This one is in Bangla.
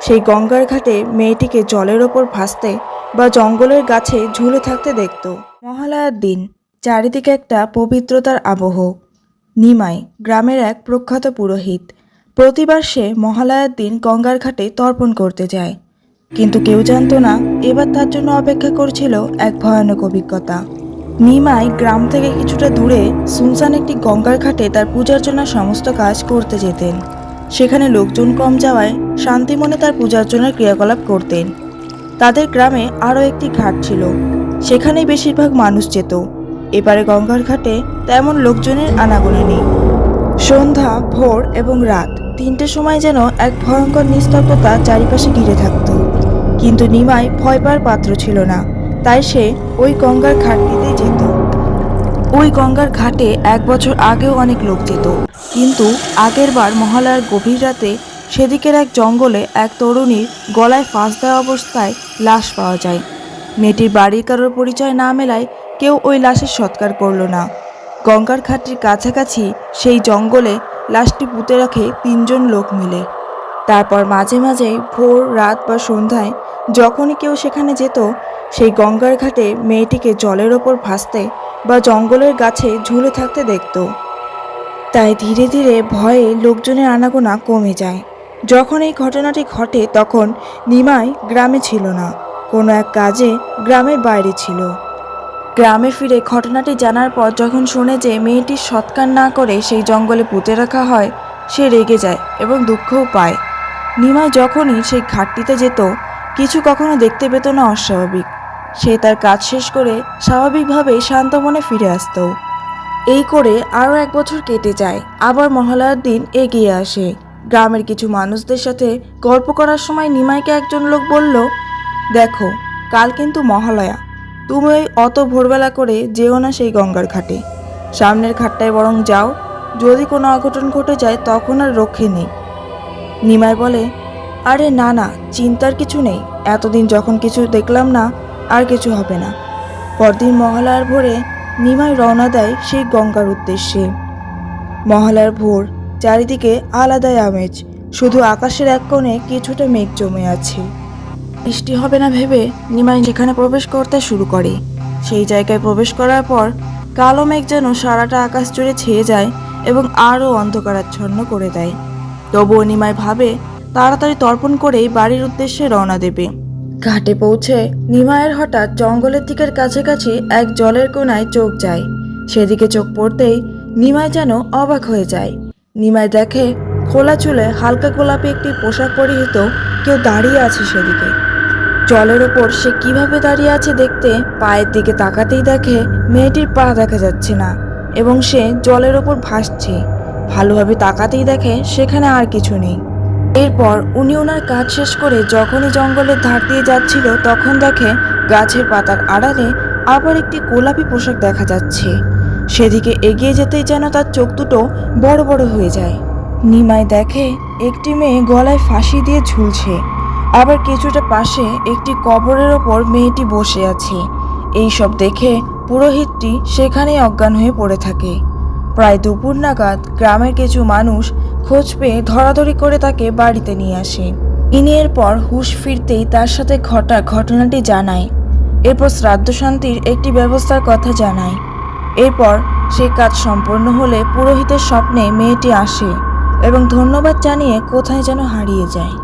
সেই গঙ্গার ঘাটে মেয়েটিকে জলের ওপর ভাসতে বা জঙ্গলের গাছে ঝুলে থাকতে দেখত। মহালয়ার দিন চারিদিকে একটা পবিত্রতার আবহ। নিমাই গ্রামের এক প্রখ্যাত পুরোহিত। প্রতিবার সে মহালয়ার দিন গঙ্গার ঘাটে তর্পণ করতে যায়, কিন্তু কেউ জানতো না এবার তার জন্য অপেক্ষা করছিল এক ভয়ানক অভিজ্ঞতা। নিমাই গ্রাম থেকে কিছুটা দূরে সুনসান একটি গঙ্গার ঘাটে তার পূজার্চনার সমস্ত কাজ করতে যেতেন। সেখানে লোকজন কম যাওয়ায় শান্তি মনে তার পূজার্চনার ক্রিয়াকলাপ করতেন। তাদের গ্রামে আরও একটি ঘাট ছিল, সেখানেই বেশিরভাগ মানুষ যেত। এবারে গঙ্গার ঘাটে তেমন লোকজনের আনাগোনা নেই। সন্ধ্যা, ভোর এবং রাত তিনটে সময় যেন এক ভয়ঙ্কর নিস্তব্ধতা চারিপাশে ঘিরে থাকত। কিন্তু নিমাই ভয় পাওয়ার পাত্র ছিল না, তাই সে ওই গঙ্গার ঘাটটিতেই যেত। ওই গঙ্গার ঘাটে 1 বছর আগেও অনেক লোক যেত, কিন্তু আগের বার মহালয়ার গভীর রাতে সেদিকের এক জঙ্গলে এক তরুণীর গলায় ফাঁস দেওয়া অবস্থায় লাশ পাওয়া যায়। মেয়েটির বাড়ির কারোর পরিচয় না মেলায় কেউ ওই লাশের সৎকার করল না। গঙ্গার ঘাটটির কাছাকাছি সেই জঙ্গলে লাশটি পুঁতে রাখে 3 জন লোক মিলে। তারপর মাঝে মাঝে ভোর, রাত বা সন্ধ্যায় যখনই কেউ সেখানে যেত, সেই গঙ্গার ঘাটে মেয়েটিকে জলের ওপর ভাসতে বা জঙ্গলের গাছে ঝুলে থাকতে দেখত। তাই ধীরে ধীরে ভয়ে লোকজনের আনাগোনা কমে যায়। যখন এই ঘটনাটি ঘটে তখন নিমাই গ্রামে ছিল না, কোনো এক কাজে গ্রামের বাইরে ছিল। গ্রামে ফিরে ঘটনাটি জানার পর যখন শুনে যে মেয়েটির সৎকার না করে সেই জঙ্গলে পুঁতে রাখা হয়, সে রেগে যায় এবং দুঃখও পায়। নিমাই যখনই সেই ঘাটটিতে যেত, কিছু কখনো দেখতে পেত না অস্বাভাবিক। সে তার কাজ শেষ করে স্বাভাবিকভাবে শান্ত মনে ফিরে আসত। এই করে আরও 1 বছর কেটে যায়। আবার মহালয়ার দিন এগিয়ে আসে। গ্রামের কিছু মানুষদের সাথে গল্প করার সময় নিমাইকে একজন লোক বলল, দেখো, কাল কিন্তু মহালয়া, তুমি ওই অত ভোরবেলা করে যেও না সেই গঙ্গার ঘাটে। সামনের ঘাটটায় বরং যাও, যদি কোনো অঘটন ঘটে যায় তখন আর রক্ষে নেই। নিমাই বলে, আরে না না, চিন্তার কিছু নেই, এতদিন যখন কিছু দেখলাম না, আর কিছু হবে না। পরদিন মহালয়ার ভোরে নিমাই রওনা দেয় সেই গঙ্গার উদ্দেশ্যে। মহালয়ার ভোর, চারিদিকে আলাদাই আমেজ, শুধু আকাশের এক কোণে কিছুটা মেঘ জমে আছে। বৃষ্টি হবে না ভেবে নিমাই সেখানে প্রবেশ করতে শুরু করে। সেই জায়গায় প্রবেশ করার পর কালো মেঘ যেন সারাটা আকাশ জুড়ে ছেয়ে যায় এবং আরও অন্ধকারাচ্ছন্ন করে দেয়। তবুও নিমাই ভাবে তাড়াতাড়ি তর্পণ করেই বাড়ির উদ্দেশ্যে রওনা দেবে। ঘাটে পৌঁছে নিমাইয়ের হঠাৎ জঙ্গলের দিকের কাছাকাছি এক জলের কোণায় চোখ যায়। সেদিকে চোখ পড়তেই নিমাই যেন অবাক হয়ে যায়। নিমাই দেখে খোলা চুলে হালকা গোলাপি একটি পোশাক পরিহিত কেউ দাঁড়িয়ে আছে সেদিকে। জলের ওপর সে কিভাবে দাঁড়িয়ে আছে দেখতে পায়ের দিকে তাকাতেই দেখে মেয়েটির পা দেখা যাচ্ছে না এবং সে জলের ওপর ভাসছে। ভালোভাবে তাকাতেই দেখে সেখানে আর কিছু নেই। এরপর উনি ওনার কাজ শেষ করে যখনই জঙ্গলের ধার দিয়ে যাচ্ছিল তখন দেখে গাছের পাতার আড়ালে আবার একটি গোলাপি পোশাক দেখা যাচ্ছে। সেদিকে এগিয়ে যেতেই যেন তার চোখ দুটো বড় বড় হয়ে যায়। নিমাই দেখে একটি মেয়ে গলায় ফাঁসি দিয়ে ঝুলছে, আবার কিছুটা পাশে একটি কবরের ওপর মেয়েটি বসে আছে। এই সব দেখে পুরোহিতটি সেখানেই অজ্ঞান হয়ে পড়ে থাকে। প্রায় দুপুর নাগাদ গ্রামের কিছু মানুষ খোঁজ পেয়ে ধরাধরি করে তাকে বাড়িতে নিয়ে আসে। ইনি এরপর হুঁশ ফিরতেই তার সাথে ঘটা ঘটনাটি জানায়। এরপর শ্রাদ্ধ শান্তির একটি ব্যবস্থার কথা জানায়। এরপর সেই কাজ সম্পন্ন হলে পুরোহিতের স্বপ্নে মেয়েটি আসে এবং ধন্যবাদ জানিয়ে কোথায় যেন হারিয়ে যায়।